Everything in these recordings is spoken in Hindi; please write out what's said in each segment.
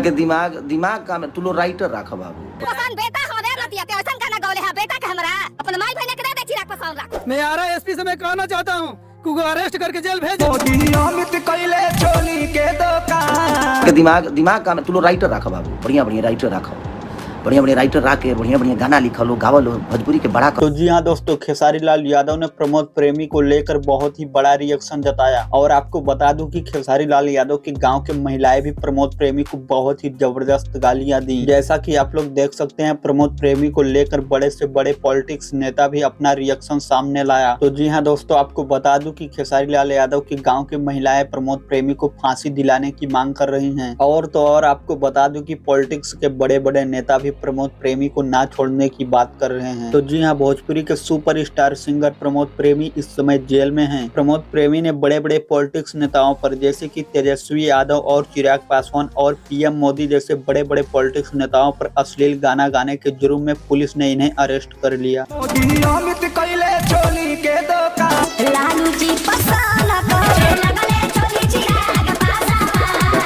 के दिमाग दिमाग का तू लो राइटर रखा बाबू पसंद बेटा हो रे रतिया ते ओसन गाना गौले है बेटा के हमरा अपन माई बहन के दे दे चिराग पसंद रख। मैं आ रहा एसपी से मैं कहना चाहता हूँ को अरेस्ट करके जेल भेज। के दिमाग का तू लो राइटर रखा बाबू बढ़िया बढ़िया राइटर रखा बढ़िया बढ़िया राइटर रख के बढ़िया बढ़िया गाना लिखा लो गावा लो भोजपुरी के बड़ा। तो जी हाँ दोस्तों, खेसारी लाल यादव ने प्रमोद प्रेमी को लेकर बहुत ही बड़ा रिएक्शन जताया और आपको बता दूं कि खेसारी लाल यादव के गांव के महिलाएं भी प्रमोद प्रेमी को बहुत ही जबरदस्त गालियां दी। जैसा कि आप लोग देख सकते हैं, प्रमोद प्रेमी को लेकर बड़े से बड़े पॉलिटिक्स नेता भी अपना रिएक्शन सामने लाया। तो जी हाँ दोस्तों, आपको बता दूं कि खेसारी लाल यादव के गाँव के महिलाएं प्रमोद प्रेमी को फांसी दिलाने की मांग कर रही है। और तो और आपको बता दूं कि पॉलिटिक्स के बड़े बड़े नेता भी प्रमोद प्रेमी को ना छोड़ने की बात कर रहे हैं। तो जी हाँ, भोजपुरी के सुपरस्टार सिंगर प्रमोद प्रेमी इस समय जेल में हैं। प्रमोद प्रेमी ने बड़े बड़े पॉलिटिक्स नेताओं पर जैसे कि तेजस्वी यादव और चिराग पासवान और पीएम मोदी जैसे बड़े बड़े पॉलिटिक्स नेताओं पर अश्लील गाना गाने के जुर्म में पुलिस ने इन्हें अरेस्ट कर लिया।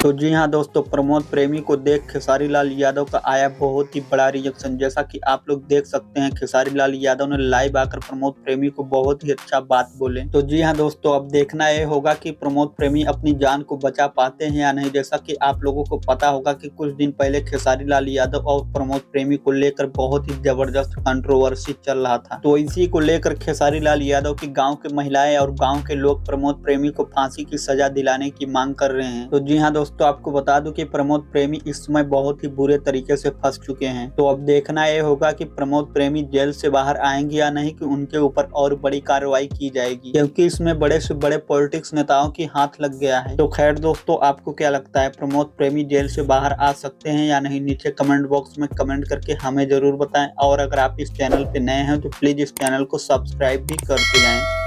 तो जी हाँ दोस्तों, प्रमोद प्रेमी को देख खेसारी लाल यादव का आया बहुत ही बड़ा रिएक्शन। जैसा कि आप लोग देख सकते हैं, खेसारी लाल यादव ने लाइव आकर प्रमोद प्रेमी को बहुत ही अच्छा बात बोले। तो जी हाँ दोस्तों, अब देखना ये होगा कि प्रमोद प्रेमी अपनी जान को बचा पाते हैं या नहीं। जैसा कि आप लोगों को पता होगा कि कुछ दिन पहले खेसारी लाल यादव और प्रमोद प्रेमी को लेकर बहुत ही जबरदस्त कंट्रोवर्सी चल रहा था। तो इसी को लेकर खेसारी लाल यादव की गाँव के महिलाएं और गाँव के लोग प्रमोद प्रेमी को फांसी की सजा दिलाने की मांग कर रहे हैं। तो जी हाँ दोस्तों, आपको बता दूं कि प्रमोद प्रेमी इस समय बहुत ही बुरे तरीके से फंस चुके हैं। तो अब देखना यह होगा कि प्रमोद प्रेमी जेल से बाहर आएंगे या नहीं, कि उनके ऊपर और बड़ी कार्रवाई की जाएगी, क्योंकि इसमें बड़े से बड़े पॉलिटिक्स नेताओं की हाथ लग गया है। तो खैर दोस्तों, आपको क्या लगता है, प्रमोद प्रेमी जेल से बाहर आ सकते हैं या नहीं? नीचे कमेंट बॉक्स में कमेंट करके हमें जरूर बताएं। और अगर आप इस चैनल पे नए हैं तो प्लीज इस चैनल को सब्सक्राइब भी करके जाएं।